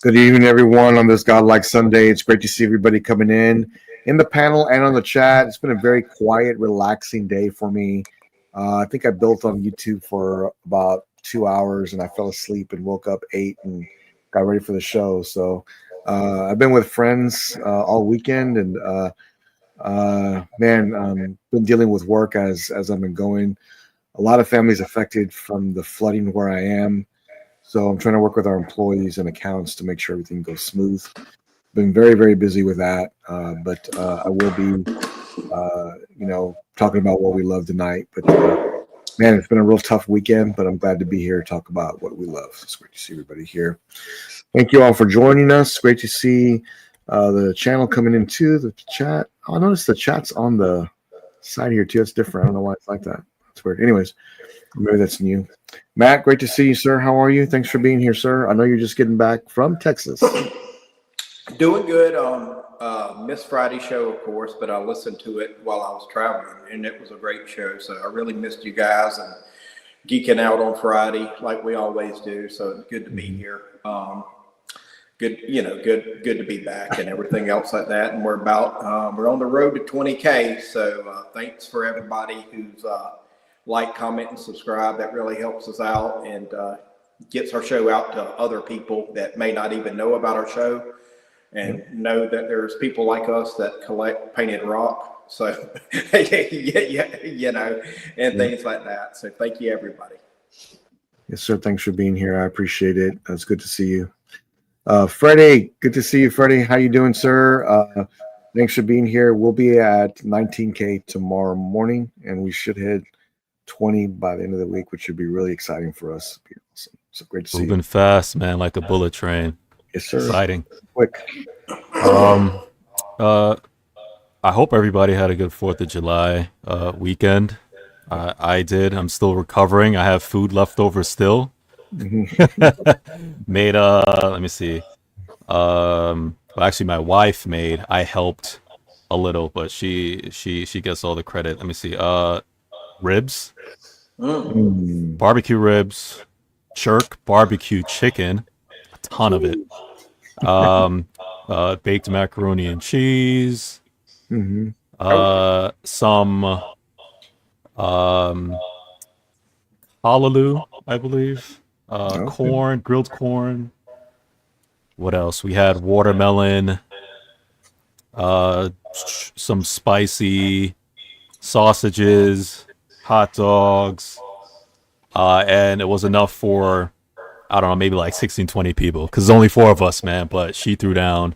Good evening, everyone, on this Godlike Sunday. It's great to see everybody coming in the panel and on the chat. It's been a very quiet, relaxing day for me. I think I built on YouTube for about 2 hours, and I fell asleep and woke up 8 and got ready for the show. So I've been with friends all weekend, and been dealing with work as I've been going. A lot of families affected from the flooding where I am. So I'm trying to work with our employees and accounts to make sure everything goes smooth. Been very, very busy with that, but I will be, talking about what we love tonight. But man, it's been a real tough weekend, but I'm glad to be here to talk about what we love. It's great to see everybody here. Thank you all for joining us. Great to see the channel coming in too. The chat. Oh, I noticed the chat's on the side here too. It's different. I don't know why it's like that. That's weird. Anyways, maybe that's new. Matt, great to see you, sir. How are you? Thanks for being here, sir. I know you're just getting back from Texas. Doing good on Miss Friday show, of course, but I listened to it while I was traveling, and it was a great show. So I really missed you guys and geeking out on Friday like we always do. So it's good to be here. Good to be back and everything else like that. And we're on the road to 20K. So thanks for everybody who's like, comment, and subscribe. That really helps us out and gets our show out to other people that may not even know about our show and know that there's people like us that collect painted rock. So, and things like that. So thank you, everybody. Yes, sir. Thanks for being here. I appreciate it. It's good to see you. Freddie, good to see you, Freddie. How you doing, sir? Thanks for being here. We'll be at 19K tomorrow morning, and we should hit 20 by the end of the week, which should be really exciting for us. Awesome. So great to see you. Moving fast, man, like a bullet train. Yes, sir. Exciting. Quick. I hope everybody had a good 4th of July weekend. I did. I'm still recovering. I have food left over still. Made let me see. Well, actually my wife made. I helped a little, but she gets all the credit. Let me see. Ribs, barbecue ribs, jerk barbecue chicken, a ton of it. Baked macaroni and cheese, some callaloo, I believe, corn, grilled corn. What else? We had watermelon, some spicy sausages, hot dogs, and it was enough for, I don't know, maybe like 16, 20 people, because there's only 4 of us, man, but she threw down,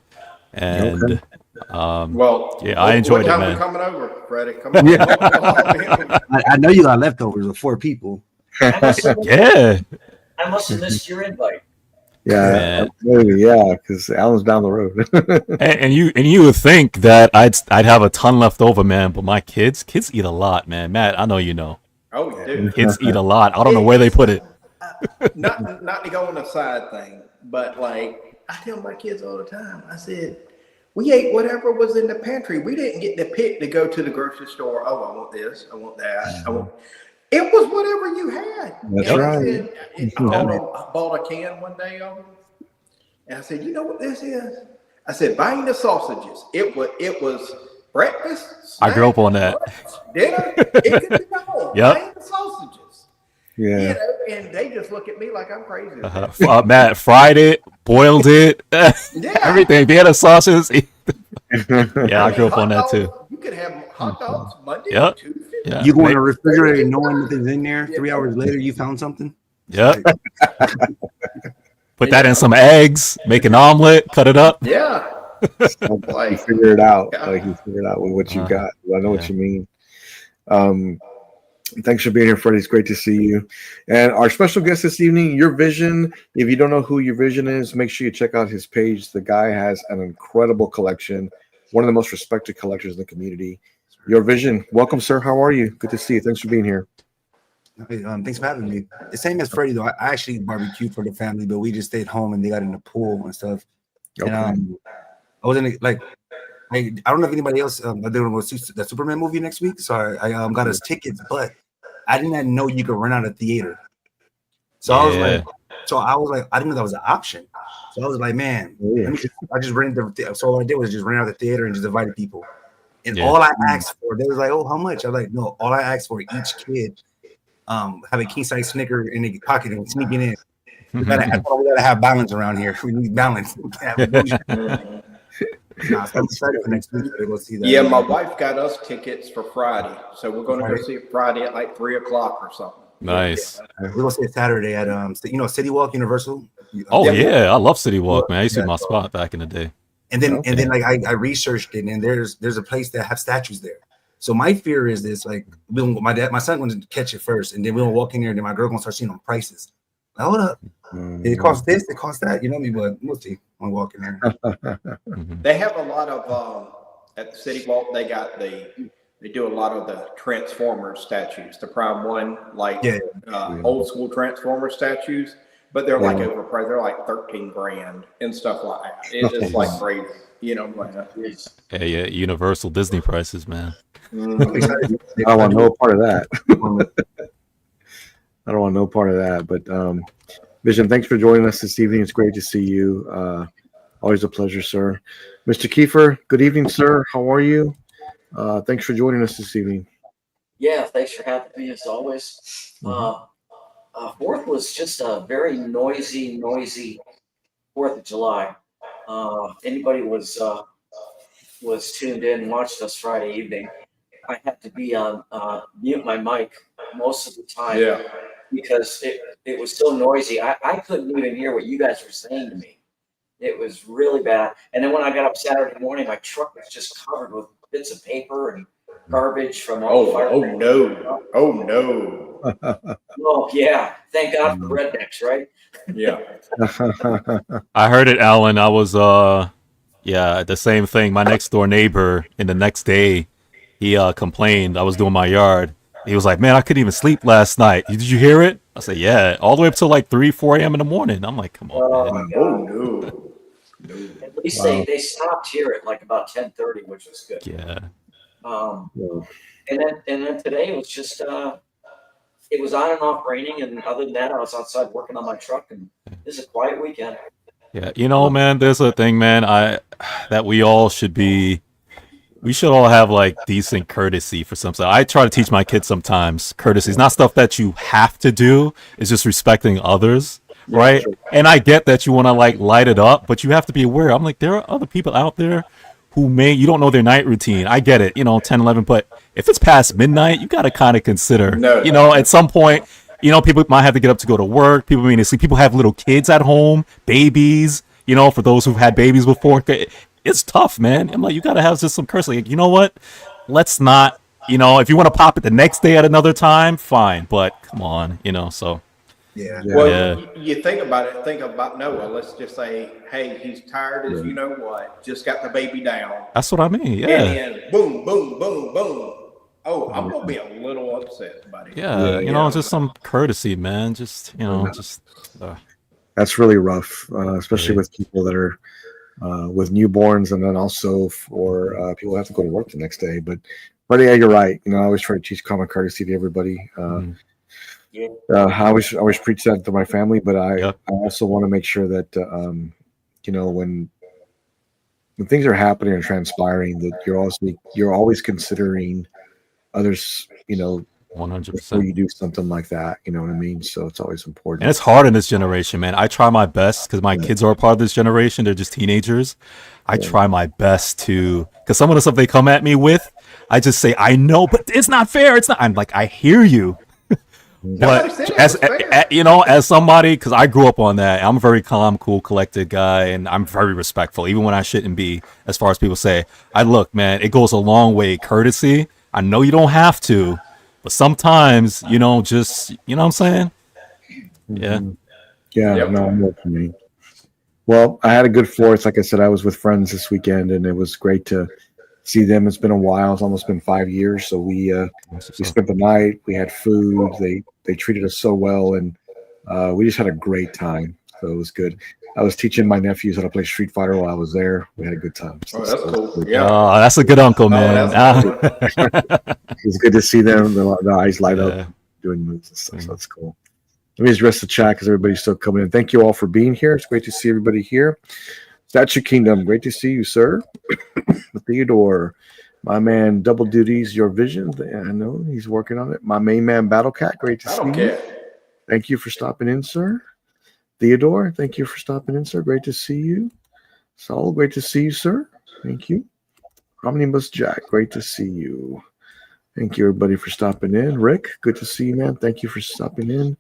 and I enjoyed it, man. Coming over, Freddie. Come on. I know you got leftovers of 4 people. Yeah. I must have missed your invite. Yeah, because Alan's down the road. and you would think that I'd have a ton left over, man, but my kids eat a lot, man. Matt, I know you know. Oh, dude. Kids eat a lot. I don't know where they put it. Not to go on a side thing, but like I tell my kids all the time, I said, we ate whatever was in the pantry. We didn't get to pick to go to the grocery store. Oh, I want this. I want that. It was whatever you had. That's right. I bought a can one day of them, and I said, "You know what this is?" I said, "Buying the sausages." It was breakfast. I grew up on that. Dinner. It could be all. Yep. Buying the sausages. Yeah. And they just look at me like I'm crazy. Matt fried it, boiled it, everything. They had a sausage. Yeah, I grew up on that too. You could have hot dogs Monday, Tuesday. Yeah. You go in the refrigerator knowing nothing's in there. 3 hours later, you found something. Yep. Put that in some eggs, make an omelet, cut it up. Yeah. You figure it out. Like you figure it out with what you got. I know what you mean. Thanks for being here, Freddie. It's great to see you. And our special guest this evening, Your Vision. If you don't know who Your Vision is, make sure you check out his page. The guy has an incredible collection. One of the most respected collectors in the community. Your Vision. Welcome, sir. How are you? Good to see you. Thanks for being here. Thanks for having me. The same as Freddie, though. I actually barbecued for the family, but we just stayed home and they got in the pool and stuff. Okay. And I wasn't like I don't know if anybody else they're going to see the Superman movie next week, so I got us tickets, but I did not know you could rent out a theater. So I was like, I didn't know that was an option. So I was like, man, Yeah. I just rented so what I did was just rent out the theater and just invited people. And Yeah. all I asked for, they was like, oh, how much? I was like, no, all I asked for each kid have a king size Snicker in their pocket and sneaking in. I thought we gotta have balance around here. We need balance. We can't have bullshit. Nah, so I'm excited for next week to go see that. Yeah, my wife got us tickets for Friday, so we're going to go Friday? see it Friday at like 3:00 or something. Nice. We're gonna see it Saturday at City Walk Universal. Oh Yeah. yeah, I love City Walk, man. I used to be my spot back in the day. And then like I researched it, and there's a place that have statues there. So my fear is this: like my son going to catch it first, and then we'll walk in there, and then my girl gonna start seeing them prices. Like, hold up, it costs this, it costs that, you know me, but we'll see when we walk in there. They have a lot of at the City Walk. They do a lot of the Transformers statues, the Prime One, like old school Transformer statues, but they're like overpriced. They're like 13 grand and stuff like that. It's just like crazy, you know. Yeah, Universal Disney prices, man. I don't want no part of that. I don't want no part of that. But Vision, thanks for joining us this evening. It's great to see you. Always a pleasure, sir. Mr. Kiefer, good evening, sir. How are you? Thanks for joining us this evening. Yeah, thanks for having me as always. 4th was just a very noisy 4th of July. Anybody was tuned in and watched us Friday evening. I had to be on mute my mic most of the time because it was so noisy. I couldn't even hear what you guys were saying to me. It was really bad. And then when I got up Saturday morning, my truck was just covered with bits of paper and garbage from all the fire. Oh no. Oh yeah. Thank God for rednecks, right? Yeah. I heard it, Alan. I was the same thing. My next door neighbor, in the next day, he complained. I was doing my yard. He was like, "Man, I couldn't even sleep last night. Did you hear it?" I said, "Yeah, all the way up till like 3-4 a.m. in the morning." I'm like, "Come on, man." Oh no. At least they stopped here at like about 10:30, which was good. Yeah. And then today it was just it was on and off raining, and other than that, I was outside working on my truck, and this is a quiet weekend. Yeah, you know, man, there's a thing, man, that we all should be. We should all have like decent courtesy for something. I try to teach my kids sometimes courtesy. It's not stuff that you have to do. It's just respecting others, right? Sure. And I get that you want to like light it up, but you have to be aware. I'm like, there are other people out there who you don't know their night routine. I get it, 10, 11, but if it's past midnight, you got to kind of consider, at some point, people might have to get up to go to work. People may need to sleep. People have little kids at home, babies, for those who've had babies before. It's tough, man. I'm like, you got to have just some courtesy. Like, you know what? Let's not, if you want to pop it the next day at another time, fine. But come on, so. Yeah. Well, you think about it. Think about Noah. Let's just say, hey, he's tired as you know what. Just got the baby down. That's what I mean. Yeah. And then boom, boom, boom, boom. Oh, I'm gonna be a little upset, buddy. Yeah. Just some courtesy, man. Just, That's really rough, especially with people that are with newborns, and then also for people who have to go to work the next day. But yeah, you're right. I always try to teach common courtesy to everybody. I always preach that to my family, but I also want to make sure that when things are happening and transpiring, that you're always considering others. 100%. Before you do something like that, you know what I mean? So it's always important. And it's hard in this generation, man. I try my best because my kids are a part of this generation. They're just teenagers. I try my best because some of the stuff they come at me with, I just say, I know, but it's not fair. It's not. I'm like, I hear you. But as somebody, because I grew up on that, I'm a very calm, cool, collected guy, and I'm very respectful, even when I shouldn't be, as far as people say. Look, man, it goes a long way. Courtesy, I know you don't have to, but sometimes, just, you know what I'm saying? Yeah. Yeah, no, I know what you mean. Well, I had a good 4th. Like I said, I was with friends this weekend, and it was great to see them. It's been a while. It's almost been 5 years. So we spent the night. We had food. They treated us so well, and we just had a great time. So it was good. I was teaching my nephews how to play Street Fighter while I was there. We had a good time. So that's cool. Yeah. Oh, that's a good uncle, man. Cool. It was good to see them. The eyes light up doing moves and stuff. So that's cool. Let me just rest the chat because everybody's still coming in. Thank you all for being here. It's great to see everybody here. Statue Kingdom, great to see you, sir. Theodore, my man, double duties, your vision. I know he's working on it. My main man, Battle Cat, great to I see don't you. care. Thank you for stopping in, sir. Theodore, thank you for stopping in, sir. Great to see you. Saul, great to see you, sir. Thank you. Omnibus Jack, great to see you. Thank you, everybody, for stopping in. Rick, good to see you, man. Thank you for stopping in.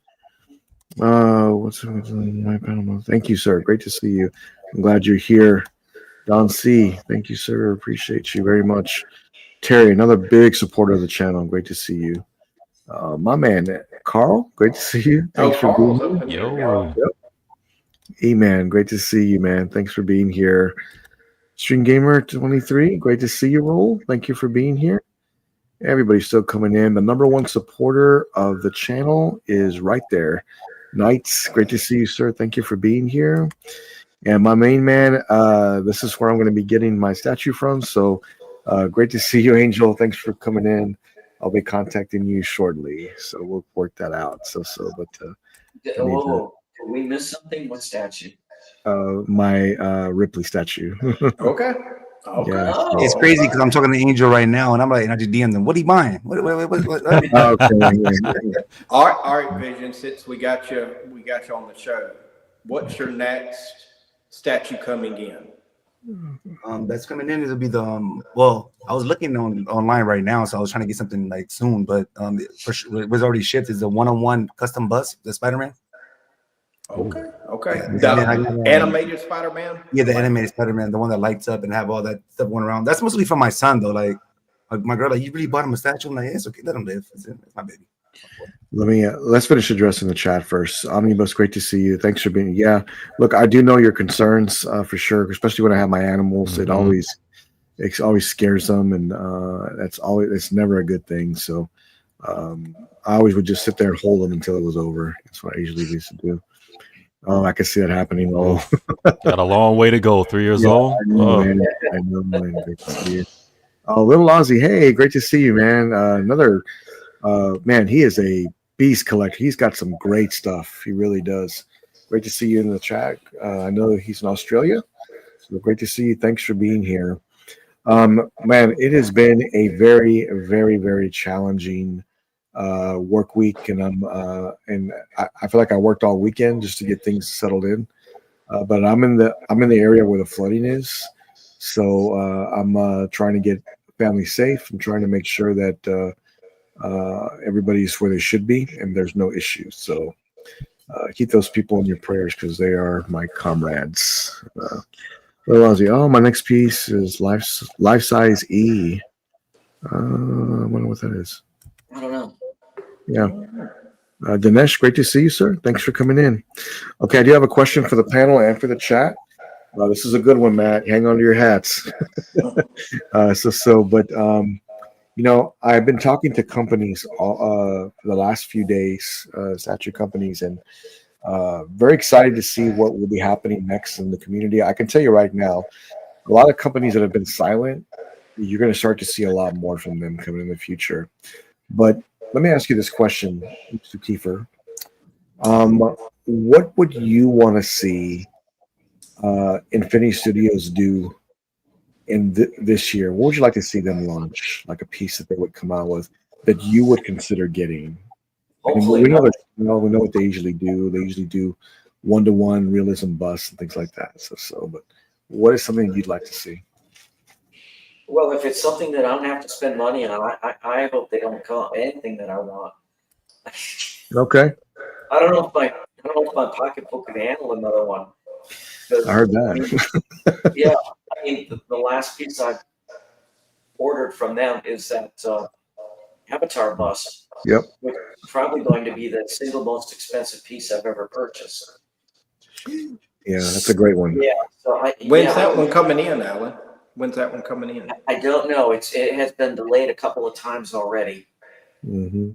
What's my panel? Thank you, sir. Great to see you. I'm glad you're here. Don C, thank you, sir. Appreciate you very much. Terry, another big supporter of the channel. Great to see you. My man, Carl, great to see you. Thanks for being Carl's here. up in here, Yo. y'all. E-Man, great to see you, man. Thanks for being here. String Gamer 23, great to see you, Roll. Thank you for being here. Everybody's still coming in. The number one supporter of the channel is right there. Knights, great to see you, sir. Thank you for being here. And my main man, this is where I'm going to be getting my statue from. So great to see you, Angel. Thanks for coming in. I'll be contacting you shortly. So we'll work that out. But Whoa, did we miss something? What statue? my Ripley statue. Okay. Okay. Yeah. Oh, It's crazy because I'm talking to Angel right now, and I'm like, and I just DM them. What are you buying? What? Okay. All right, Vision. Since we got you on the show. What's your next statue coming in? That's coming in. It'll be the well, I was looking online right now, so I was trying to get something like soon, but for sure, it was already shipped. Is the one-on-one custom bus, the Spider-Man? Okay. Yeah, The I got, animated Spider-Man. yeah, the animated Spider-Man, the one that lights up and have all that stuff going around. That's mostly for my son though. Like my girl, like, you really bought him a statue? I'm like, yeah, it's okay, let him live. It's my baby. Let's finish addressing the chat first. Omnibus, great to see you. Thanks for being. Yeah, look, I do know your concerns for sure, especially when I have my animals. It always scares them, and it's never a good thing. So I always would just sit there and hold them until it was over. That's what I usually used to do. Oh, I can see that happening. Oh, Got a long way to go. 3 years yeah, old. I know, man. I know, man. Great to see you. Oh, little Ozzy, hey, great to see you, man. Another man. He is a beast collector. He's got some great stuff. He really does. Great to see you in the chat. I know he's in Australia, so great to see you. Thanks for being here. Man, it has been a very, very, very challenging work week, and I feel like I worked all weekend just to get things settled in. But I'm in the area where the flooding is, so I'm trying to get family safe. I'm trying to make sure that everybody's where they should be and there's no issues. So keep those people in your prayers because they are my comrades. Oh, my next piece is life size E. I wonder what that is. I don't know. Yeah. Dinesh, great to see you, sir. Thanks for coming in. Okay, I do have a question for the panel and for the chat. This is a good one, Matt. Hang on to your hats. You know, I've been talking to companies for the last few days, statue companies, and very excited to see what will be happening next in the community. I can tell you right now, a lot of companies that have been silent, you're going to start to see a lot more from them coming in the future. But let me ask you this question, Mr. Kiefer. What would you want to see Infinity Studios do in this year? What would you like to see them launch? Like a piece that they would come out with that you would consider getting? Hopefully, We know what they usually do. They usually do one-to-one realism busts and things like that. But what is something you'd like to see? well, if it's something that I don't have to spend money on, I hope they don't come anything that I want. Okay, I don't know if my pocketbook can handle another one. I heard that. Yeah, I mean, the last piece I ordered from them is that Avatar bus. Yep. Which is probably going to be the single most expensive piece I've ever purchased. Yeah, that's a great one. Yeah. So When's that one coming in, Alan? When's that one coming in? I don't know. It has been delayed a couple of times already. Mm-hmm.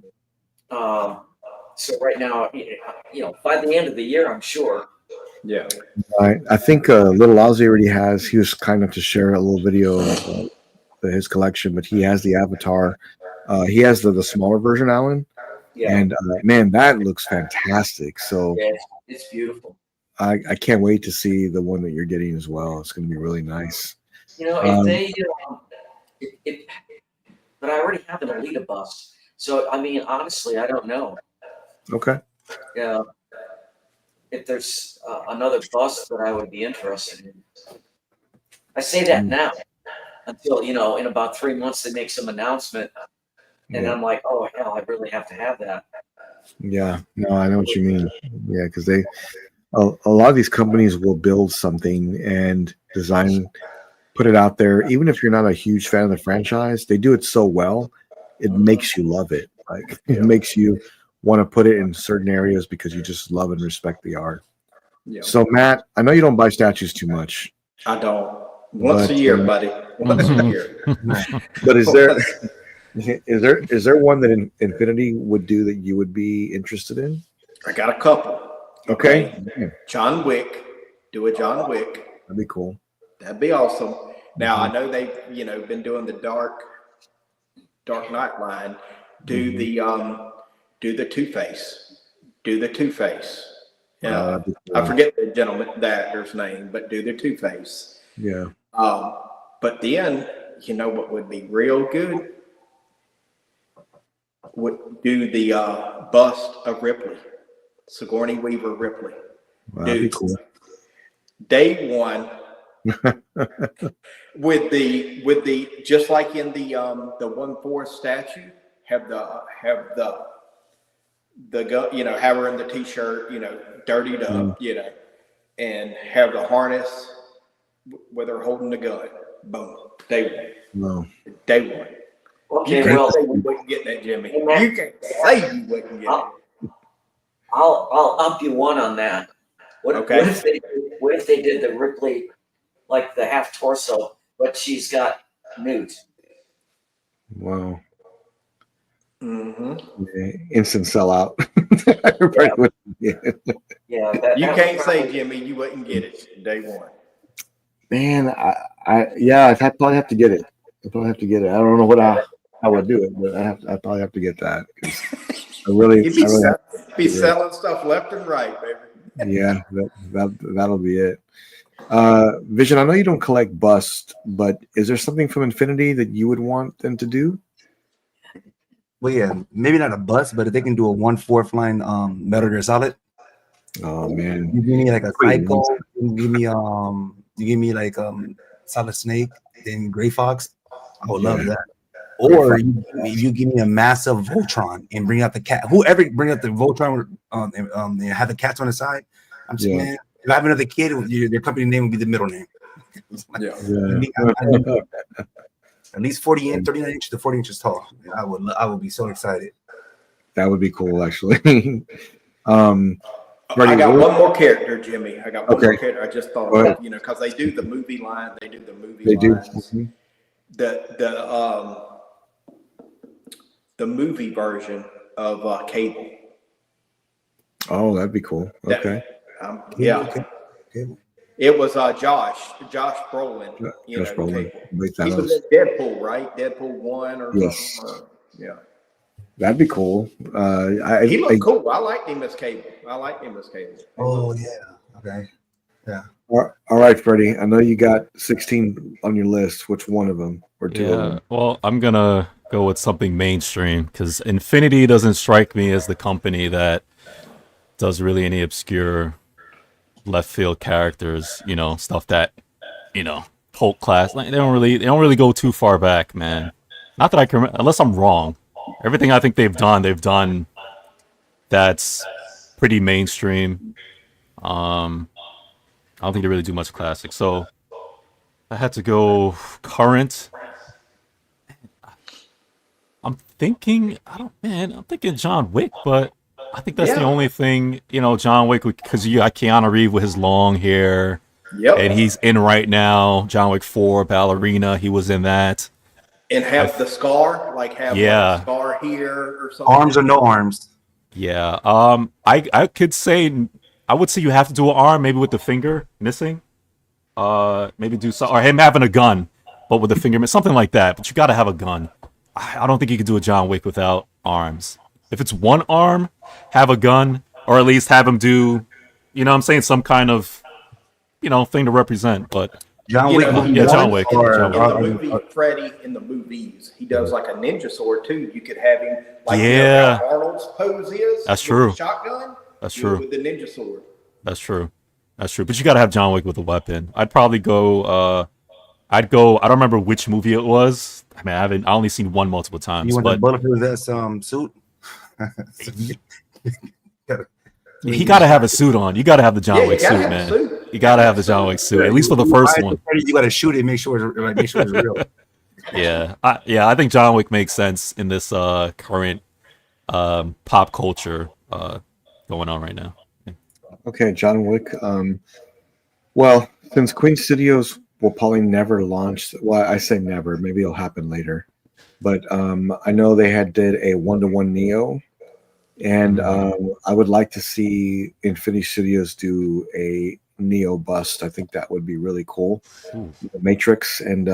So right now, you know, by the end of the year, I'm sure. Yeah. I think Little Ozzy already has. He was kind enough to share a little video of his collection, but he has the Avatar. He has the smaller version, Alan. Yeah. And man, that looks fantastic. So Yeah, it's beautiful. I can't wait to see the one that you're getting as well. It's going to be really nice. You know, if they, but I already have an Alita bus. So, I mean, honestly, I don't know. Okay. Yeah. If there's another bus that I would be interested in. I say that now until, in about 3 months they make some announcement. And Yeah. I'm like, oh, hell, I really have to have that. Yeah. No, I know what you mean. Yeah, because a lot of these companies will build something and design, put it out there. Even if you're not a huge fan of the franchise, they do it so well, it makes you love it. Like it makes you want to put it in certain areas because you just love and respect the art. Yeah. So Matt, I know you don't buy statues too much. I don't. Once But, a year, buddy. Once a year. But is there one that Infinity would do that you would be interested in? I got a couple. Okay. Yeah, John Wick. Do a John Wick. that'd be cool. That'd be awesome. Now I know they've been doing the Dark Knight line. Do the Two-Face. Do the Two-Face. Yeah, That'd be cool. I forget the actor's name, but do the Two-Face. Yeah. But then what would be real good? Would do the bust of Ripley, Sigourney Weaver Ripley. That'd be cool. Day one. with the just like in the 1/4 statue, have the gun, have her in the t-shirt, dirtied up, and have the harness with her holding the gun. Boom. Day one. No. Day one. Okay, You can't well, say you wouldn't get that, Jimmy. Hey, man. You can't say you wouldn't get it. I'll up you one on that. Okay. What if they did the Ripley, like the half torso, but she's got nude? Wow. Mm-hmm. Yeah, instant sellout. Everybody would- yeah. Yeah, You that can't would say, probably- Jimmy, you wouldn't get it day one. Man, I'd probably have to get it. I don't know what I would do it, but I probably have to get that. 'Cause You'd be yeah. selling stuff left and right, baby. Yeah, that'll be it. Vision, I know you don't collect busts, but is there something from Infinity that you would want them to do? Well, yeah, maybe not a bus, but if they can do a 1/4 line Metal Gear Solid, Oh man, you give me like a Pretty Psycho, you give me like Solid Snake, then Gray Fox. I would love Yeah. that. Or you give me a massive Voltron and bring out the cat. Whoever bring out the Voltron, and have the cats on the side. I'm saying, Yeah. man, if I have another kid, their company name would be the middle name. Yeah. yeah. At least 39 inches to 40 inches tall. I would be so excited. That would be cool, actually. I got one more character, Jimmy. I got one Okay. more character. I just thought, Go ahead. because they do the movie line. They do the movie They do. lines. The movie version of Cable. Oh, that'd be cool. That- Okay. Yeah. Okay. It was Josh Brolin. Josh Brolin. Cable. Wait, He was in Deadpool, right? Deadpool 1 or Yes. something. Yeah. That'd be cool. He looked cool. I liked him as Cable. Oh yeah. Okay. All right, Freddie. I know you got 16 on your list. Which one of them or two of Yeah, them? well, I'm gonna go with something mainstream because Infinity doesn't strike me as the company that does really any obscure left field characters. Stuff that cult class. Like, they don't really go too far back, man. Not that I can, unless I'm wrong. Everything I think they've done that's pretty mainstream. I don't think they really do much classic. So I had to go current. I'm thinking John Wick, but I think that's the Yeah. only thing, John Wick, because you got Keanu Reeves with his long hair, Yep. and he's in right now. John Wick 4, Ballerina, he was in that. And have the scar, Yeah. a scar here or something. Arms or no arms? Yeah. I could say, I would say you have to do an arm, maybe with the finger missing. Maybe do some, or him having a gun, but with the finger, something like that. But you got to have a gun. I don't think you could do a John Wick without arms. If it's one arm, have a gun, or at least have him do, you know what I'm saying, some kind of, thing to represent. But John Wick movie yeah, John one Wick. or, In the or, movie, Freddy in the movies, he does like a ninja sword too. You could have him like Yeah. how Arnold's pose is. That's with true. The shotgun. That's do it true. with the ninja sword. That's true. That's true. But you gotta have John Wick with a weapon. I'd probably go. I don't remember which movie it was. I mean, I only seen one multiple times. you want the But bulletproof vest suit? he gotta have a suit on. You gotta have the John Yeah, you Wick gotta suit, have a man. suit. You gotta have the John Wick suit, at least for the first one. You gotta shoot it, make sure it's real. Yeah, I think John Wick makes sense in this current pop culture going on right now. Okay, John Wick. Well, since Queen Studios will probably never launch. Well, I say never. Maybe it'll happen later. But I know they did a 1-to-1 Neo, and I would like to see Infinity Studios do a Neo bust. I think that would be really cool. The Matrix, and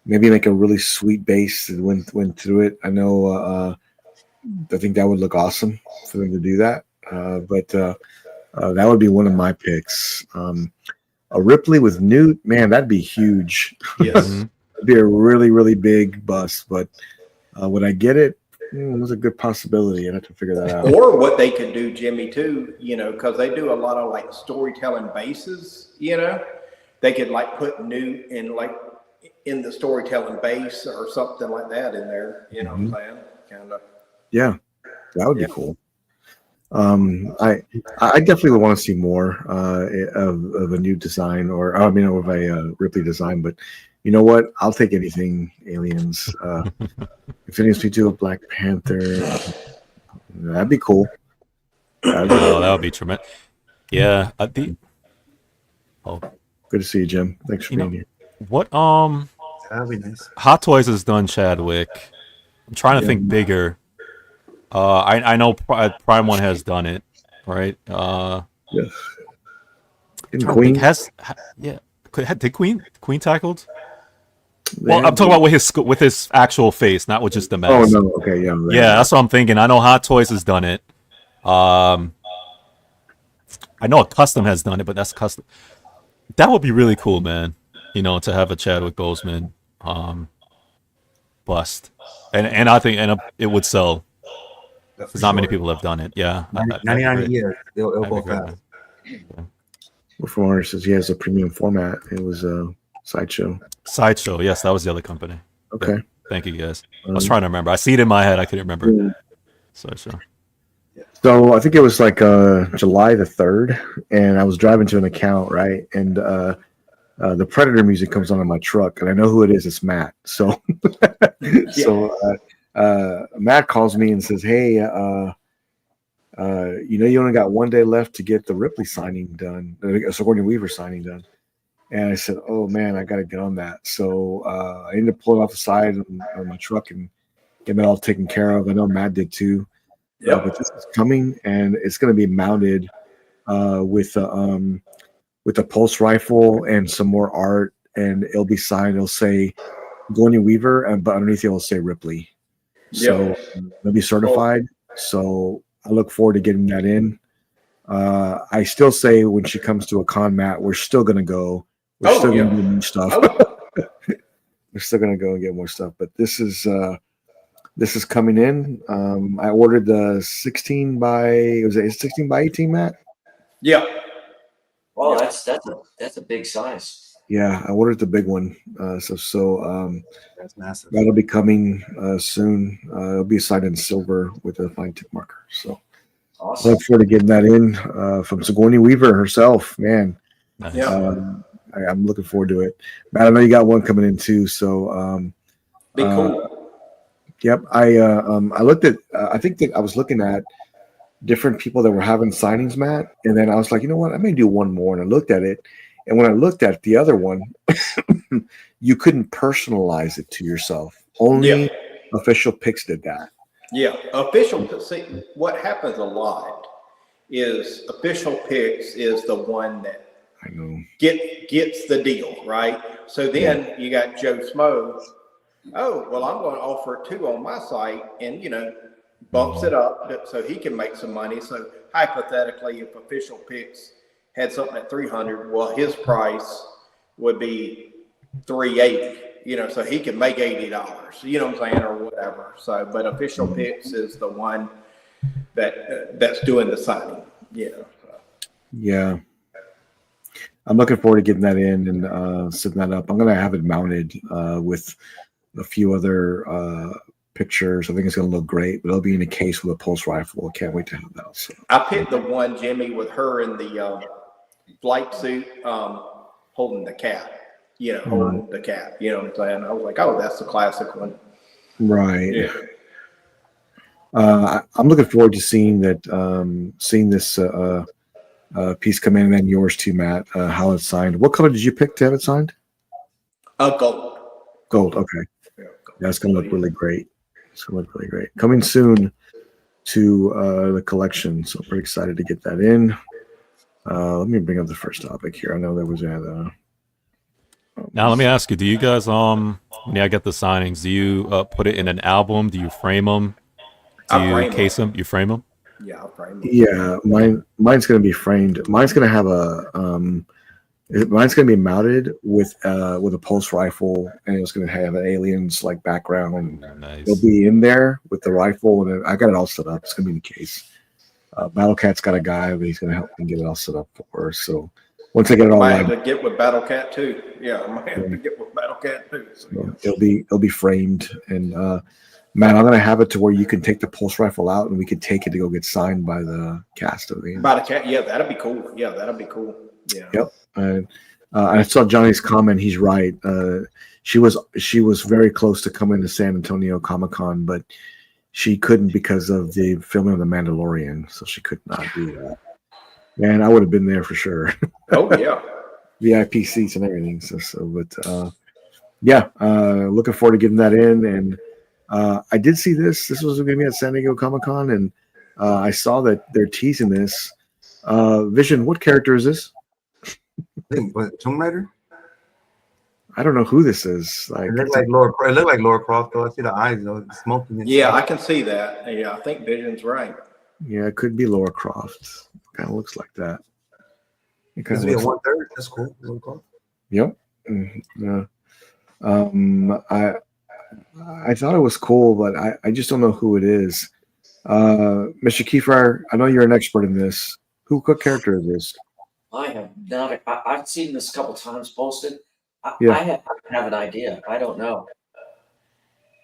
maybe make a really sweet base and went through it. I know. I think that would look awesome for them to do that. But that would be one of my picks. A Ripley with Newt, man, that'd be huge. Yes. It'd be a really, really big bust. But would I get it? It was a good possibility. I'd have to figure that out. Or what they could do, Jimmy, too, because they do a lot of like storytelling bases, they could like put Newt in the storytelling base or something like that in there, what I'm saying? Kind of. Yeah, that would be cool. I definitely would want to see more of a new design, of a Ripley design. But you know what? I'll take anything. Aliens. If anything, we do a Black Panther, that'd be cool. That would be tremendous. Yeah. Good to see you, Jim. Thanks for being here. What That'd be nice. Hot Toys has done Chadwick. I'm trying to think bigger. I know Prime One has done it, right? Yes. Did Queen tackled? Well, I'm talking about with his actual face, not with just the mask. Oh no, okay, yeah. Yeah, that's what I'm thinking. I know Hot Toys has done it. I know a custom has done it, but that's custom. That would be really cool, man. To have a Chadwick Boseman bust, and I think it would sell. Because not many people have done it. Yeah, 99 a year. It'll go fast. Reformer says he has a premium format. It was a Sideshow. Sideshow, yes, that was the other company. Okay. Yeah. Thank you, guys. I was trying to remember. I see it in my head. I couldn't remember. Sideshow. So I think it was like July the 3rd, and I was driving to an account, right? And the Predator music comes on in my truck, and I know who it is. It's Matt. So, Matt calls me and says, "Hey, you only got one day left to get the Ripley signing done, Sigourney Weaver signing done." And I said, "Oh man, I got to get on that." So I ended up pulling off the side of my truck and getting it all taken care of. I know Matt did too. Yeah, but this is coming, and it's going to be mounted with a pulse rifle and some more art, and it'll be signed. It'll say Sigourney Weaver, but underneath it will say Ripley. So it'll be certified. So I look forward to getting that in. I still say when she comes to a con, Matt, we're still going to go. We're still going to do more stuff. We're still going to go and get more stuff. But this is coming in. I ordered the 16 by 18, Matt? Yeah. Well, that's a big size. Yeah, I ordered the big one. So That's massive. that'll be coming soon. It'll be signed in silver with a fine tip marker. So Awesome. I look forward to getting that in from Sigourney Weaver herself. Man, Nice. I'm looking forward to it. Matt, I know you got one coming in too. So Be cool. Yep. I looked at. I think that I was looking at different people that were having signings, Matt, and then I was like, you know what? I may do one more. And I looked at it, and when I looked at the other one, you couldn't personalize it to yourself. Only official picks did that. Yeah, official. See, what happens a lot is official picks is the one that I know gets the deal, right? So then you got Joe Smo. Oh, well, I'm going to offer it too on my site, and bumps it up so he can make some money. So hypothetically, if Official Picks had something at 300, well, his price would be 380. You know, so he can make $80. You know what I'm saying, or whatever. So, but Official Picks is the one that's doing the signing. You know. So. Yeah. I'm looking forward to getting that in and setting that up. I'm going to have it mounted with a few other pictures. I think it's going to look great, but it'll be in a case with a pulse rifle. I can't wait to have that. So. I picked the one, Jimmy, with her in the flight suit holding the cat. You know, holding the cat. You know what I'm saying? I was like, oh, that's the classic one. Right. Yeah. I'm looking forward to seeing that. Seeing this piece come in, and then yours too, Matt. How it's signed. What color did you pick to have it signed? Gold. Gold. Okay. Yeah, it's gonna look really great. It's gonna look really great. Coming soon to the collection, so I'm pretty excited to get that in. Let me bring up the first topic here. I know there was a. Now let me ask you: do you guys when I get the signings, do you put it in an album? Do you frame them? Do you case them? You frame them? Yeah, I'll frame them. Yeah, mine's gonna be framed. Mine's gonna have mine's gonna be mounted with a pulse rifle, and it's gonna have an aliens like background, and Nice. it'll be in there with the rifle, and I got it all set up. It's gonna be in the case. Battlecat's got a guy, but he's gonna help me get it all set up for us. So once I get it all, I might have to get with Battlecat too. Yeah, I might have to get with Battlecat too. So, yeah. it'll be framed, and Matt, I'm gonna have it to where you can take the pulse rifle out, and we can take it to go get signed by the cast of the. Battlecat, yeah, that'd be cool. Yeah, that'd be cool. Yeah. Yep. I saw Johnny's comment. He's right. She was very close to coming to San Antonio Comic-Con, but she couldn't because of the filming of The Mandalorian, so she could not do that. Man, I would have been there for sure. Oh yeah. VIP seats and everything. But yeah, looking forward to getting that in. And I did see this. This was going to be at San Diego Comic-Con, and I saw that they're teasing this. Vision, what character is this? What, Tomb Raider? I don't know who this is. It looked like Laura Croft, though. I see the eyes, though, smoking. Yeah, I can see that. Yeah, I think Vision's right. Yeah, it could be Laura Croft. Kind of looks like that. It kind of looks like 1/3. That's cool. Laura Croft. Yep. Yeah. I thought it was cool, but I just don't know who it is. Mr. Kiefer, I know you're an expert in this. What character is this? I have not. I've seen this a couple times posted. I have an idea. I don't know.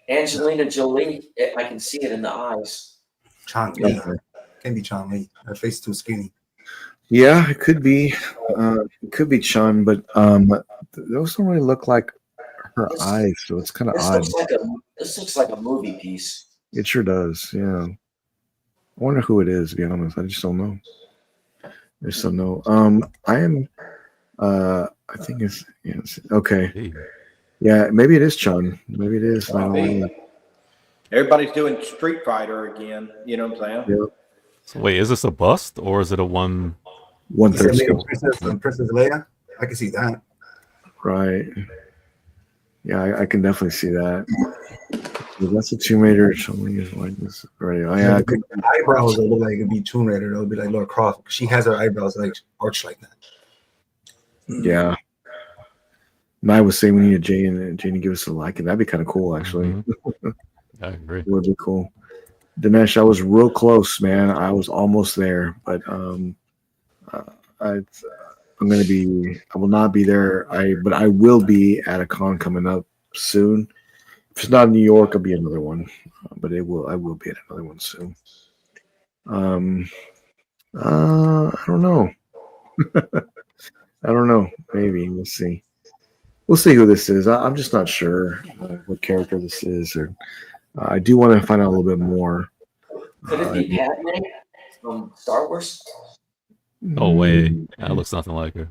Angelina Jolie. I can see it in the eyes. Chun Li. Can be Chun Li. Her face is too skinny. Yeah, it could be. It could be Chun, but those don't really look like her eyes, so it's kind of odd. This looks like a movie piece. It sure does. Yeah. I wonder who it is. To be honest, I just don't know. I just don't know. I am. I think it's okay. Yeah, maybe it is Chun. Maybe it is. Everybody's doing Street Fighter again. You know what I'm saying? Yeah. So wait, is this a bust or is it a 1/3 scale? Princess Leia. I can see that. Right. Yeah, I can definitely see that. That's a Tomb Raider. Something is like this. Right. Yeah. Eyebrows look like it'd be Tomb Raider. It'll be like Laura Croft. She has her eyebrows like arched like that. Yeah. I was saying we need Jane to give us a like, and that'd be kind of cool, actually. Mm-hmm. I agree. It would be cool. Dinesh, I was real close, man. I was almost there, but I will not be there. But I will be at a con coming up soon. If it's not in New York, it'll be another one. But I will be at another one soon. I don't know. I don't know. Maybe we'll see. We'll see who this is. I'm just not sure what character this is. Or I do want to find out a little bit more. Could it be Padme from Star Wars? No way. That looks nothing like her.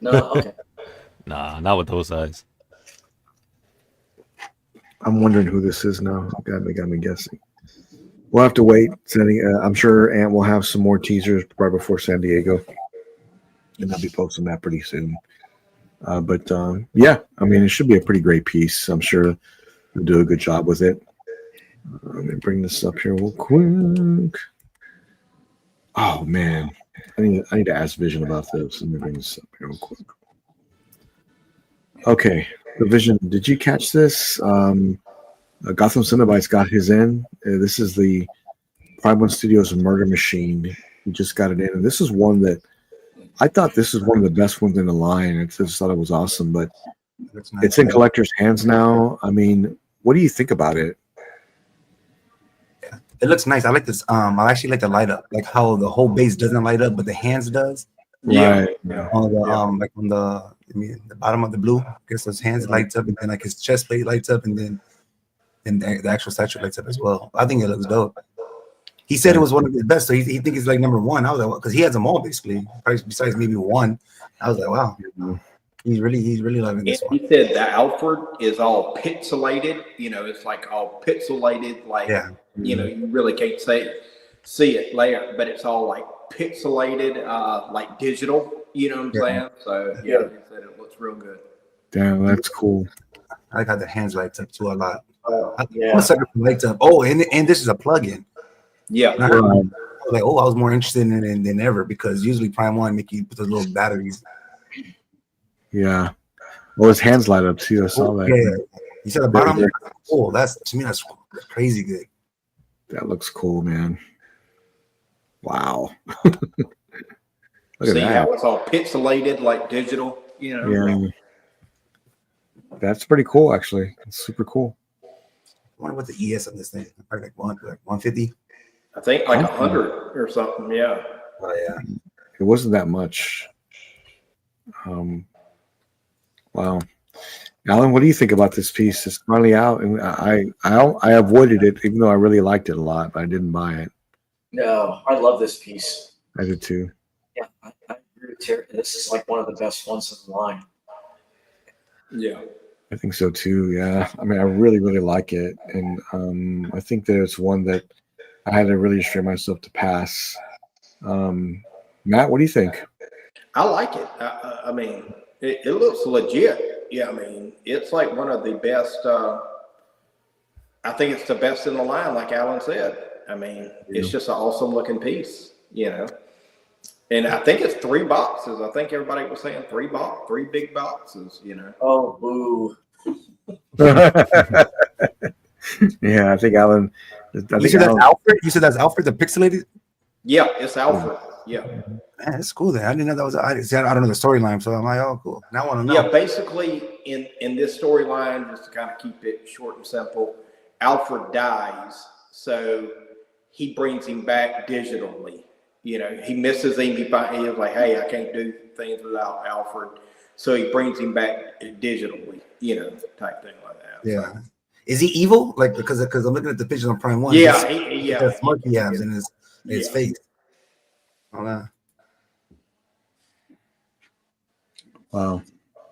No. Okay. Nah, not with those eyes. I'm wondering who this is now. Got me guessing. We'll have to wait. I'm sure Ant will have some more teasers right before San Diego, and I'll be posting that pretty soon. But yeah, I mean, it should be a pretty great piece. I'm sure they'll do a good job with it. Let me bring this up here real quick. Oh man, I need to ask Vision about this. Let me bring this up here real quick. Okay, the Vision. Did you catch this? Gotham Cinnabites got his in. This is the Prime One Studios Murder Machine. We just got it in, and this is one that I thought this is one of the best ones in the line. I just thought it was awesome, but Looks nice. it's in collectors' hands now. I mean, what do you think about it? It looks nice. I like this. I actually like the light up, like how the whole base doesn't light up, but the hands does. Yeah. Right. On the like on the bottom of the blue, I guess his hands lights up, and then like his chest plate lights up, and then the actual statue lights up as well. I think it looks dope. He said it was one of his best, so he thinks it's like number one. I was like, because he has them all basically, besides maybe one. I was like, wow, he's really loving this one. He said that Alfred is all pixelated. You know, it's like all pixelated, like you know, you really can't see it later, but it's all like pixelated, like digital. You know what I'm saying? So yeah, he said it looks real good. Damn, that's cool. I like how the hands lights up too a lot. Yeah. I'm a sucker for lights up. Oh, and this is a plug-in. Yeah. I was like, I was more interested in it than ever because usually Prime One make you put those little batteries. Yeah. Well, his hands light up too. I saw that. Yeah. You said the bottom. Oh, that's to me that's crazy good. That looks cool, man. Wow. Look at See that. how it's all pixelated, like digital. You know. Yeah. That's pretty cool, actually. It's super cool. I wonder what the ES on this thing. Probably like 150. I think like 100 or something. Yeah. Oh yeah. It wasn't that much. Wow. Alan, what do you think about this piece? It's finally out, and I avoided it, even though I really liked it a lot, but I didn't buy it. No, I love this piece. I did too. Yeah, I agree with Terry. This is like one of the best ones in the line. Yeah. I think so too. Yeah. I mean, I really, really like it, and I think that it's one that I had to really restrain myself to pass. Matt, what do you think? I like it. I mean, it looks legit. Yeah, I mean, it's like one of the best. I think it's the best in the line, like Alan said. I mean, it's just an awesome looking piece, you know. And I think it's 3 boxes. I think everybody was saying 3 big boxes, you know. Oh, boo. Yeah, I think Alan. You said that's Alfred? You said that's Alfred, the pixelated? Yeah, it's Alfred. Yeah. Man, that's cool. Then I didn't know that was. I don't know the storyline, so I'm like, oh, cool. Now I want to know. Yeah, basically in this storyline, just to kind of keep it short and simple, Alfred dies, so he brings him back digitally. You know, he misses him. He was like, hey, I can't do things without Alfred, so he brings him back digitally. You know, type thing like that. Yeah. So. Is he evil? Like because I'm looking at the pictures on Prime One. Yeah, The smirk he has in his face. Oh, no. Wow.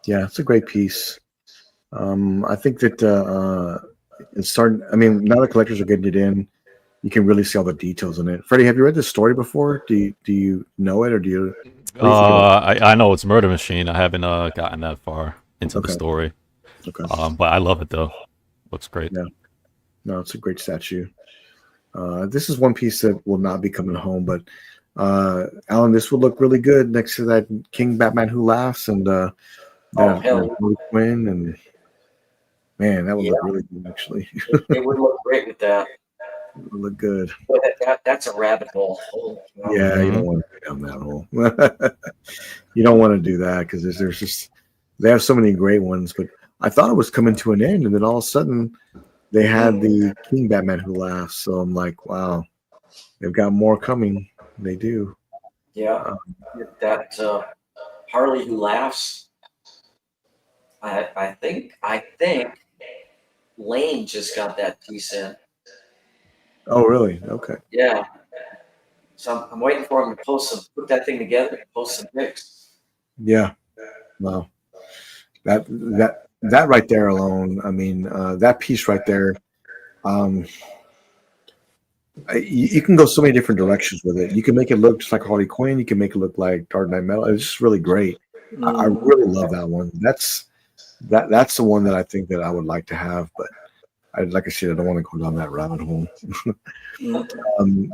Yeah, it's a great piece. I think that it's starting. I mean, now the collectors are getting it in. You can really see all the details in it. Freddie, have you read this story before? Do you know it, or do you? I know it's Murder Machine. I haven't gotten that far into the story. Okay. But I love it though. Looks great. Yeah. No, it's a great statue. This is one piece that will not be coming home, but Alan, this would look really good next to that King Batman Who Laughs and Harley Quinn, and man, that would look really good actually. It would look great with that. It would look good. But that's a rabbit hole. Yeah, you don't want to go down that hole. You don't want to do that because there's just they have so many great ones, but I thought it was coming to an end, and then all of a sudden they had the King Batman Who Laughs. So I'm like, wow, they've got more coming. They do. Yeah, that Harley Who Laughs. I think Lane just got that piece in. Oh, really? Okay. Yeah. So I'm waiting for him to put that thing together, and post some pics. Yeah. Wow. That right there alone. I mean, that piece right there. You can go so many different directions with it. You can make it look just like Harley Quinn. You can make it look like Dark Knight Metal. It's just really great. I really love that one. That's the one that I think that I would like to have. But like I said, I don't want to go down that rabbit hole. Mm.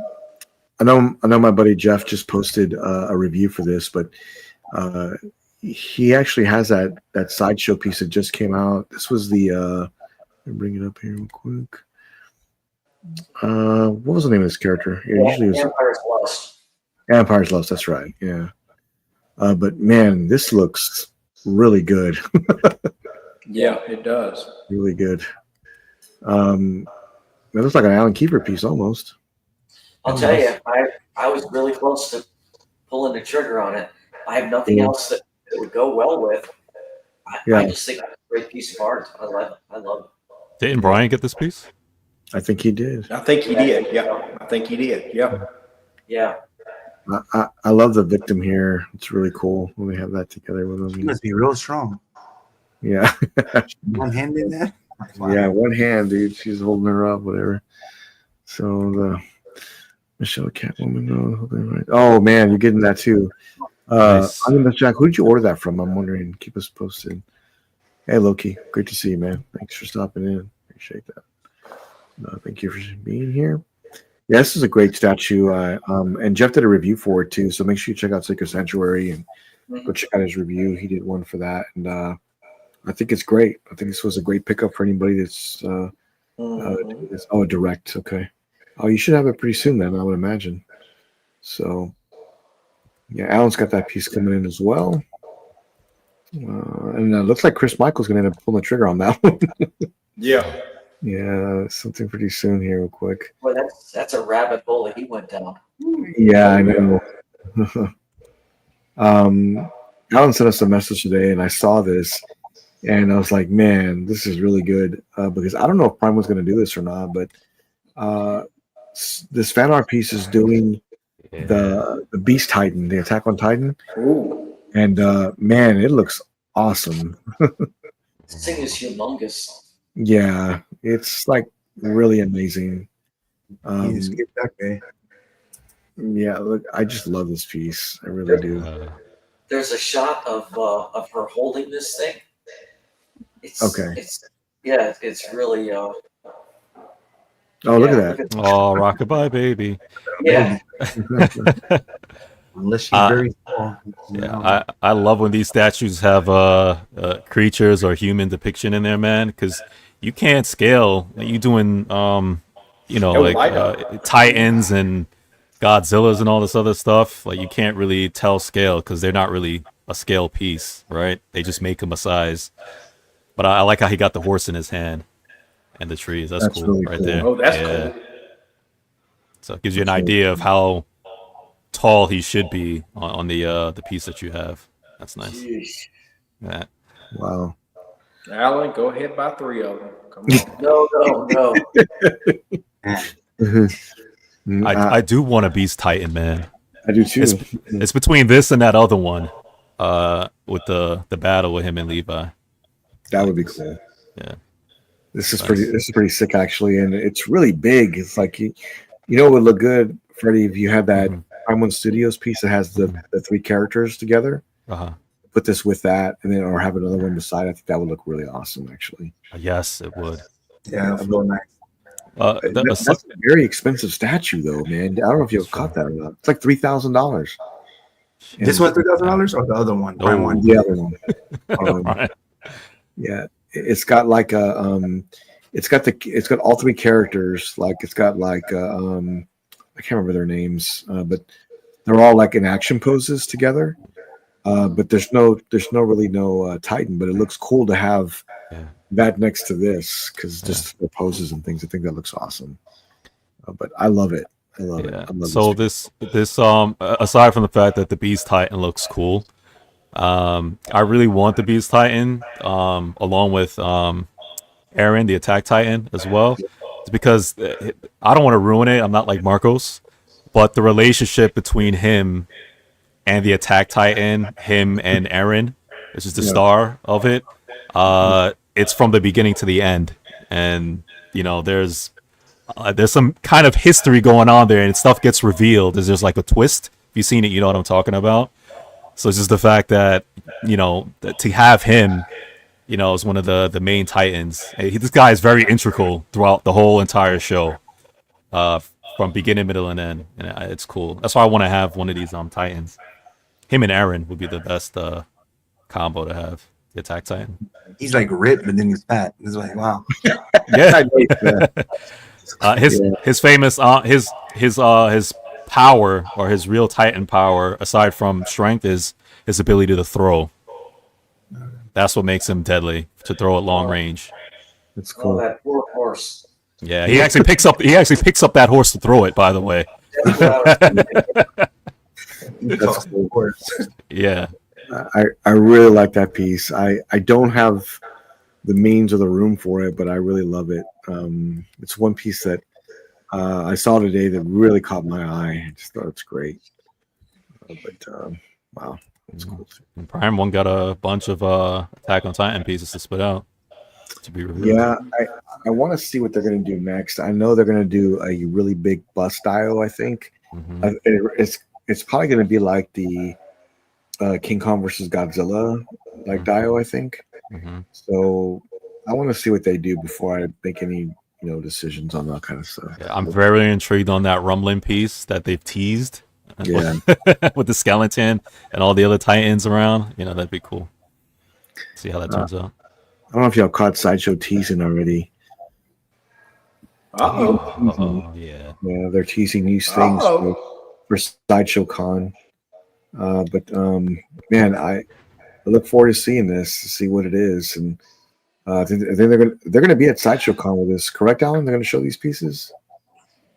I know my buddy Jeff just posted a review for this, but he actually has that Sideshow piece that just came out. This was the let me bring it up here real quick. What was the name of this character? Yeah, usually it was Empire's Lost. Empire's Lost. That's right. Yeah. But man, this looks really good. Yeah, it does. Really good. It looks like an Alan Keeper piece almost. I'll tell you, I was really close to pulling the trigger on it. I have nothing else that would go well with. I just think it's a great piece of art. I love it. I love it. Didn't Brian get this piece? I think he did. I think he did. Yeah, I think he did. Yeah. Yeah. I love the victim here. It's really cool when we have that together with He him. must be real strong. Yeah. One hand in there. Wow. Yeah, one hand, dude. She's holding her up, whatever. So the Michelle Catwoman. Oh man, you're getting that too. Nice. I'm gonna Jack. Who did you order that from? I'm wondering. Keep us posted. Hey Loki, great to see you, man. Thanks for stopping in. Appreciate that. Thank you for being here. Yeah, this is a great statue. And Jeff did a review for it too. So make sure you check out Sacred Sanctuary and go check out his review. He did one for that, and I think it's great. I think this was a great pickup for anybody that's direct. Okay. Oh, you should have it pretty soon then, I would imagine. So yeah, Alan's got that piece coming in as well. And it looks like Chris Michael's going to end up pulling the trigger on that one. Yeah. Yeah, something pretty soon here, real quick. Boy, that's a rabbit hole that he went down. Yeah, I know. Alan sent us a message today, and I saw this, and I was like, man, this is really good. Because I don't know if Prime was going to do this or not, but this fan art piece is doing the Beast Titan, the Attack on Titan. Ooh. And man, it looks awesome. This thing is humongous. Yeah, it's like really amazing. He just get back there. Yeah, look, I just love this piece. I really do. There's a shot of her holding this thing. It's Okay. It's really Oh, look at that. Oh, rockabye baby. Yeah. Unless she's very small. Yeah, I love when these statues have creatures or human depiction in there, man, because you can't scale. You doing Titans and Godzillas and all this other stuff. Like you can't really tell scale because they're not really a scale piece, right? They just make them a size. But I like how he got the horse in his hand and the trees. That's cool, really right cool. there. Oh, that's cool. So it gives you an idea of how tall he should be on the piece that you have. That's nice. Jeez. Yeah. Wow. Alan, go ahead by 3 of them. Come on. No. I do want a Beast Titan, man. I do too. It's between this and that other one, with the battle with him and Levi. That would be cool. Yeah. This is pretty sick actually, and it's really big. It's like it would look good, Freddie, if you had that Prime One Studios piece that has the 3 characters together. Put this with that, and then or have another one beside. I think that would look really awesome, actually. Yes, it would. Yeah, it's real nice. That's a very expensive statue, though, man. I don't know if you've caught that or not. It's like $3,000. This one $3,000 or the other one? Oh, One. The other one. Right. Yeah, it's got like it's got all 3 characters. Like it's got like I can't remember their names, but they're all like in action poses together. But there's no Titan, but it looks cool to have that next to this because just the poses and things. I think that looks awesome. But I love it. I love it. I love so this aside from the fact that the Beast Titan looks cool, I really want the Beast Titan along with Aaron, the Attack Titan, as well. It's because I don't want to ruin it. I'm not like Marcos, but the relationship between him and the Attack Titan, him and Aaron, which is the star of it, it's from the beginning to the end, and there's some kind of history going on there, and stuff gets revealed. There's like a twist. If you've seen it, you know what I'm talking about. So it's just the fact that to have him, is one of the main Titans. This guy is very integral throughout the whole entire show, from beginning, middle, and end, and it's cool. That's why I want to have one of these Titans. Him and Aaron would be the best combo to have. The Attack Titan. He's like ripped, but then he's fat. It's like, wow. Yeah. His famous his power, or his real Titan power, aside from strength, is his ability to throw. That's what makes him deadly, to throw at long range. That's cool. That poor horse. Yeah, he actually picks up that horse to throw it, by the way. That's cool. Yeah. I really like that piece. I don't have the means or the room for it, but I really love it. It's one piece that I saw today that really caught my eye. I just thought it's great. Wow, it's cool. And Prime One got a bunch of Attack on Titan pieces to spit out to be reviewed. Yeah, I want to see what they're going to do next. I know they're going to do a really big bust style. I think it's probably going to be like the King Kong versus Godzilla Dio, I think. So I want to see what they do before I make any decisions on that kind of stuff. Yeah, I'm very intrigued on that rumbling piece that they've teased. Yeah. With the skeleton and all the other Titans around. That'd be cool. See how that turns out. I don't know if y'all caught Sideshow teasing already. Yeah. Yeah, they're teasing these things for Sideshow Con. Man, I look forward to seeing this, to see what it is, and I think they're gonna be at Sideshow Con with this. Correct, Alan? They're gonna show these pieces.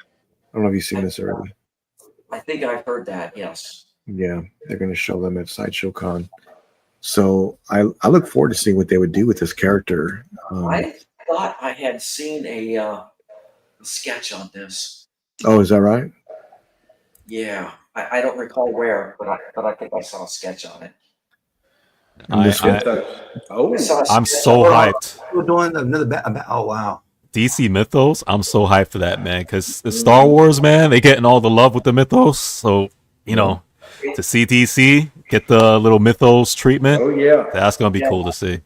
I don't know if you've seen this already. I think I've heard that. Yes. Yeah, they're gonna show them at Sideshow Con. So I look forward to seeing what they would do with this character. I thought I had seen a sketch on this. Oh, is that right? Yeah, I don't recall where, but I think I saw a sketch on it. I'm so hyped. We're doing another oh wow. DC Mythos, I'm so hyped for that, man, because the Star Wars, man, they getting all the love with the Mythos. So, to see DC get the little Mythos treatment, that's going to be cool to see.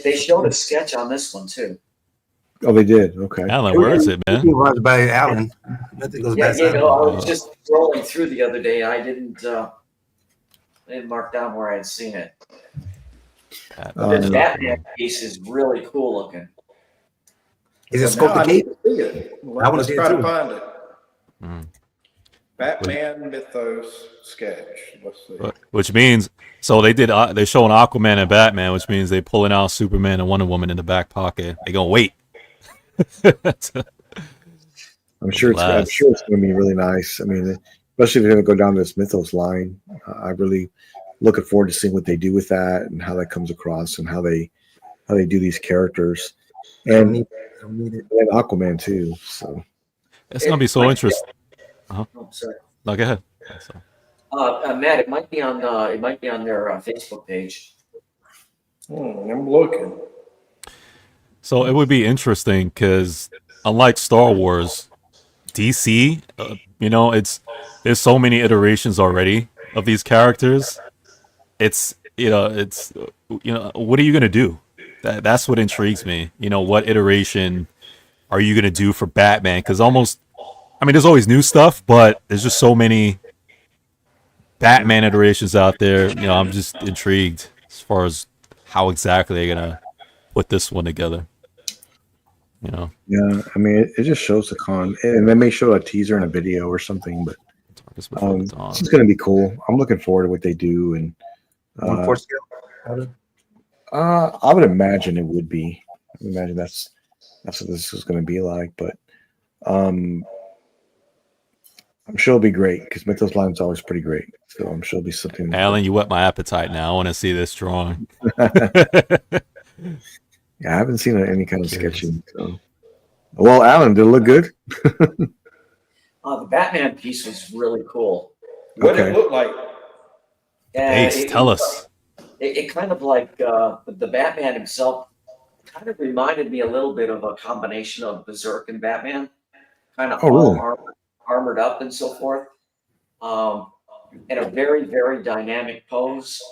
They showed a sketch on this one, too. Oh, they did? Okay. Alan, where is it, man? By Alan. I was just scrolling through the other day. I didn't mark down where I had seen it. The Batman piece is really cool looking. Is it Scope the Gate? I want to try to find it. Batman Mythos sketch. Let's see. Which means, so they're showing Aquaman and Batman, which means they're pulling out Superman and Wonder Woman in the back pocket. They're gonna wait. I'm sure it's going to be really nice. I mean, especially if they're going to go down this Mythos line. I really looking forward to seeing what they do with that and how that comes across and how they do these characters. And Aquaman too. So it's gonna be so interesting. Oh, sorry. No, go ahead. Matt, it might be on their Facebook page. I'm looking. So it would be interesting because, unlike Star Wars, DC, there's so many iterations already of these characters. What are you gonna do? That's what intrigues me. What iteration are you gonna do for Batman? Because there's always new stuff, but there's just so many Batman iterations out there. I'm just intrigued as far as how exactly they're gonna put this one together. Yeah, I mean, it just shows the con, and they may show a teaser and a video or something, but this is gonna be cool. I'm looking forward to what they do, and 1/4 scale. I would imagine it would be. I would imagine that's what this is going to be like. But I'm sure it'll be great because Mythos line is always pretty great. So I'm sure it'll be something. Alan, you whet my appetite now. I want to see this drawing. Yeah, I haven't seen any kind of sketching. So. Well, Alan, did it look good? The Batman piece was really cool. What did it look like? Tell us. It kind of like the Batman himself kind of reminded me a little bit of a combination of Berserk and Batman, kind of armored up and so forth, in a very, very dynamic pose.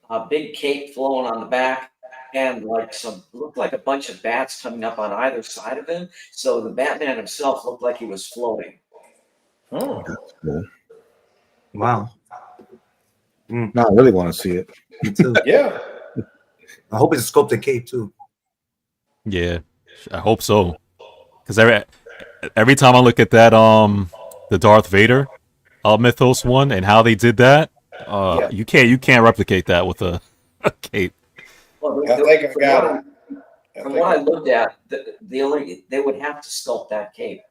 A big cape flowing on the back, and like looked like a bunch of bats coming up on either side of him. So the Batman himself looked like he was floating. Oh. That's cool. Wow. No, I really want to see it. Me too. Yeah. I hope it's a sculpted cape too. Yeah, I hope so. Because every time I look at that, the Darth Vader, Mythos one, and how they did that, Yeah. you can't replicate that with a cape. Well, I think I got it. From what I looked at, they would have to sculpt that cape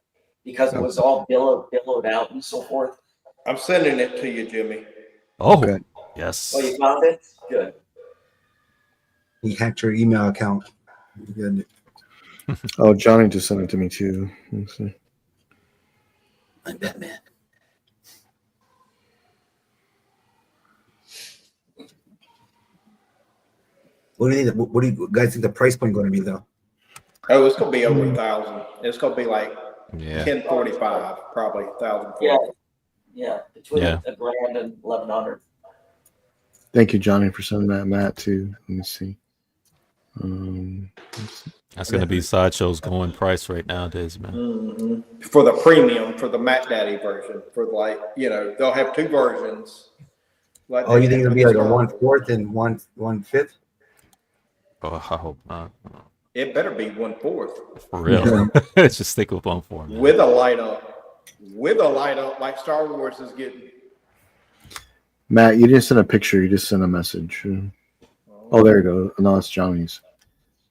because it was all billowed out and so forth. I'm sending it to you, Jimmy. Oh, Okay. yes. Oh, you found it? Good. He hacked your email account. Good. Oh, Johnny just sent it to me too. Let's see. I'm Batman. What do you think? What do you guys think the price point going to be though? Oh, it's gonna be over 1,000. It's gonna be like Yeah. 1045, probably 1,000. Yeah, between Yeah. $1,000 and 1,100. Thank you, Johnny, for sending that, Matt, too. Let me see. Let's see. That's gonna be Sideshow's going price right nowadays, man. Mm-hmm. For the premium, for the Mac Daddy version, for like, they'll have two versions. Like Oh, you think it'll be like a Discover. 1/4 and 1/5? Oh, I hope not. It better be 1/4 For real. Just stick with 1/4. man. with a light up. With a light up like Star Wars is getting. Matt, you didn't send a picture. You just sent a message. Oh, there you go. No, it's Johnny's.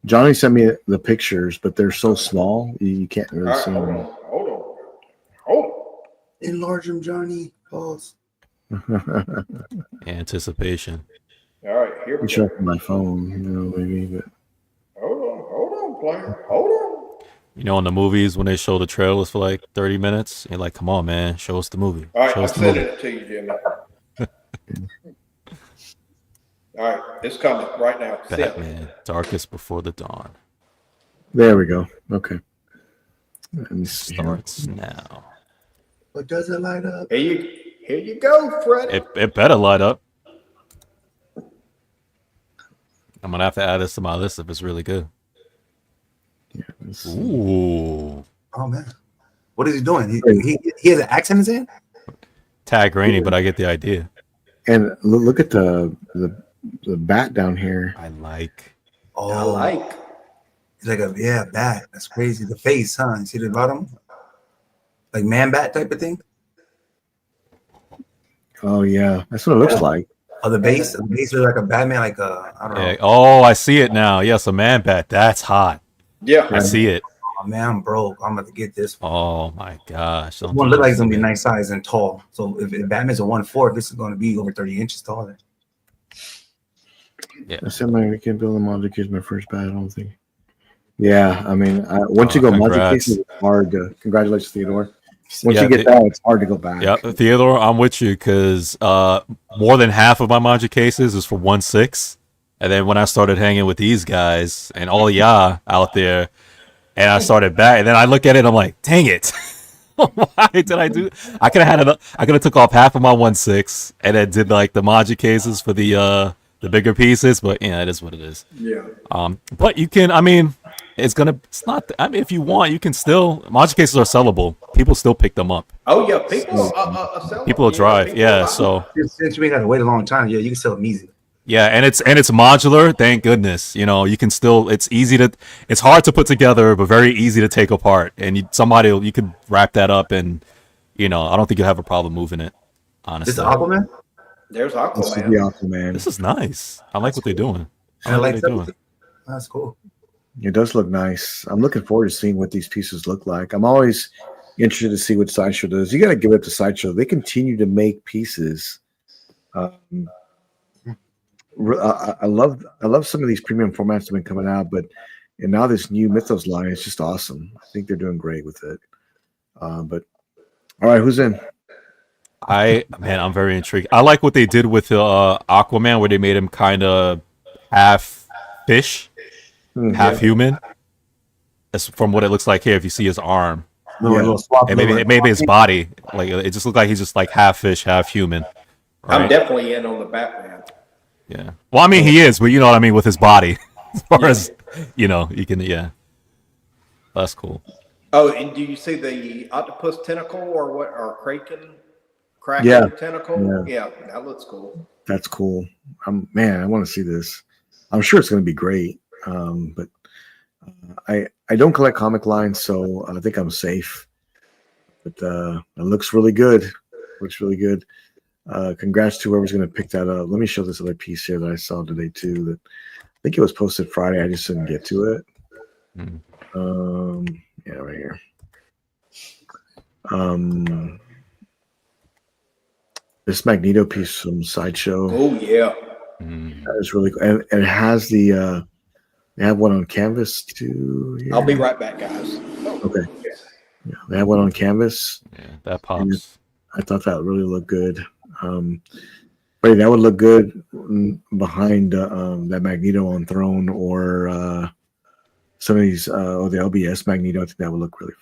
Johnny sent me the pictures, but they're so small, you can't really All right, see them. hold on. Enlarge them, Johnny. Pause. Anticipation. All right, here we I'm sure go. from my phone, maybe, but Hold on, player. Hold on. You know, in the movies when they show the trailers for like 30 minutes, you're like, "Come on, man, show us the movie. All right, Show I'm us the sending movie." it to you, Jimmy. All right, it's coming right now. Send. Batman, Darkest Before the Dawn there we go. Okay. Let me see here. starts now. But does it light up? Here you go, Fred. It better light up. I'm gonna have to add this to my list if it's really good. Yeah, let's- Ooh, Oh man, what is he doing? He has an axe in his hand. tag rainy, but I get the idea. And look at the bat down here. I like. Oh, I like. it's like a bat. That's crazy. The face, huh? You see the bottom, like man bat type of thing. Oh yeah, that's what it looks like. Oh, the base. The base is like a Batman, like a I don't know. Yeah. Oh, I see it now. Yes, a man bat. That's hot. Yeah. I see it. Oh man, I'm broke. I'm about to get this. Oh my gosh. This one look like it's gonna be nice size and tall. So if Batman's a 1/4, this is gonna be over 30 inches tall. Then. Yeah. I said I can't build a Magic Case my first bat. I don't think. Yeah, I mean, once you go Magic Congrats. Case, it's hard to. Congratulations, Theodore. Once Yeah, you get that, it's hard to go back. Yeah, Theodore, I'm with you because more than half of my Magic cases is for 1/6. And then when I started hanging with these guys and all y'all out there, and I started back, and then I look at it, I'm like, dang it. Why did I do? I could have took off half of my 1/6 and then did like the Magic cases for the bigger pieces, but yeah, it is what it is. Yeah. But you can, I mean, it's not, I mean, if you want, you can still, Magic cases are sellable. People still pick them up. Oh yeah, people. Sell People will them. drive. People Yeah, buy so. Since we gotta wait a long time, yeah, you can sell them easy. Yeah, and it's modular. Thank goodness. You know, you can still. It's hard to put together, but very easy to take apart. And you could wrap that up, and I don't think you'll have a problem moving it. Honestly, This is Aquaman. There's This is the Aquaman. Aquaman. this is nice. I like what they're doing. And I like what they're that. That's cool. It does look nice. I'm looking forward to seeing what these pieces look like. I'm always interested to see what Sideshow does. You got to give it to Sideshow. They continue to make pieces. I love some of these premium formats that have been coming out, and now this new Mythos line is just awesome. I think they're doing great with it. But all right, who's in? I'm very intrigued. I like what they did with Aquaman, where they made him kind of half fish, half human. That's from what it looks like here. If you see his arm, Little swap. and maybe his body, like it just looked like he's just like half fish, half human. I'm Right? definitely in on the Batman. Yeah. Well, I mean, he is, but you know what I mean with his body. As far Yeah. as you know, you can that's cool. Oh, and do you see the octopus tentacle or what? Or kraken Yeah, tentacle? Yeah, that looks cool. that's cool. Man, I want to see this. I'm sure it's going to be great. But I don't collect comic lines, so I think I'm safe. But it looks really good. Looks really good. Congrats to whoever's going to pick that up. Let me show this other piece here that I saw today too. That I think it was posted Friday. I just didn't get to it. Mm. Yeah, right here. This Magneto piece from Sideshow. Oh yeah. That is really cool. And it has the they have one on canvas too. Here. I'll be right back, guys. Okay. Yeah, they have one on canvas. Yeah, that pops. I thought that really looked good. But that would look good behind that Magneto on Throne or some of these or the LBS Magneto. I think that would look really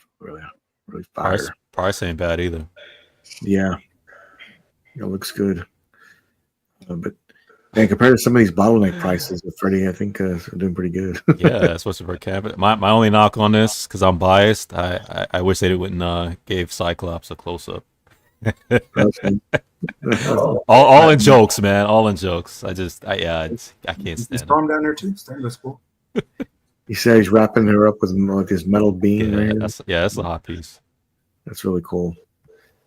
fire. Price ain't bad either. Yeah, it looks good. But man, compared to some of these bottleneck prices with Freddie, I think they're doing pretty good. Yeah, especially for cabinet. My only knock on this, because I'm biased, I wish they wouldn't gave Cyclops a close up. all in jokes, man. All in jokes. I can't Is stand Storm down there too? Storm, that's cool. He said he's wrapping her up with like this metal it. beam. Yeah, Right that's a hot piece. that's really cool.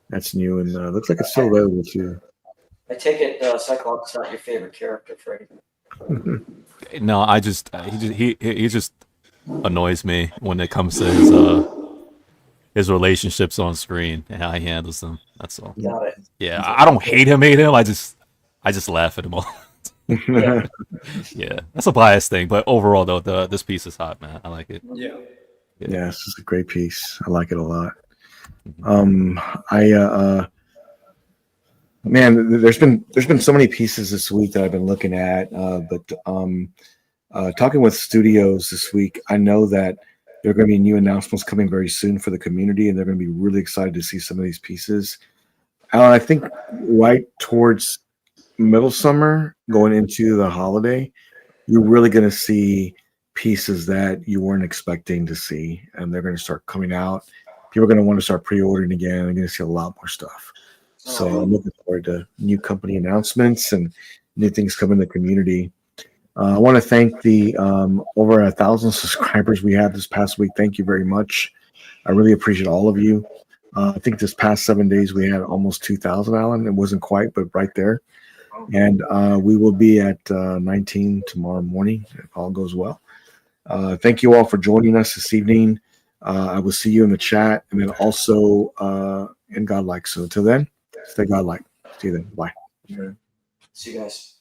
That's new and looks like it's still available too. I take it Cyclops is not your favorite character, Freddie. No, he just annoys me when it comes to his relationships on screen and how he handles them. That's all. Got it. Yeah, I don't hate him. I just laugh at him all. Yeah. Yeah, that's a biased thing, but overall though, this piece is hot, man. I like it. Yeah. Yeah, this is a great piece. I like it a lot. Man, there's been so many pieces this week that I've been looking at, but talking with studios this week, I know that there are going to be new announcements coming very soon for the community, and they're going to be really excited to see some of these pieces. I think right towards middle summer, going into the holiday, you're really going to see pieces that you weren't expecting to see, and they're going to start coming out. People are going to want to start pre-ordering again. They're going to see a lot more stuff. So I'm looking forward to new company announcements and new things coming in the community. I want to thank the over 1,000 subscribers we had this past week. Thank you very much. I really appreciate all of you. I think this past 7 days we had almost 2,000, Alan. It wasn't quite, but right there. And we will be at 19 tomorrow morning if all goes well. Thank you all for joining us this evening. I will see you in the chat and then also in Godlike. So until then, stay Godlike. See you then. Bye. See you guys.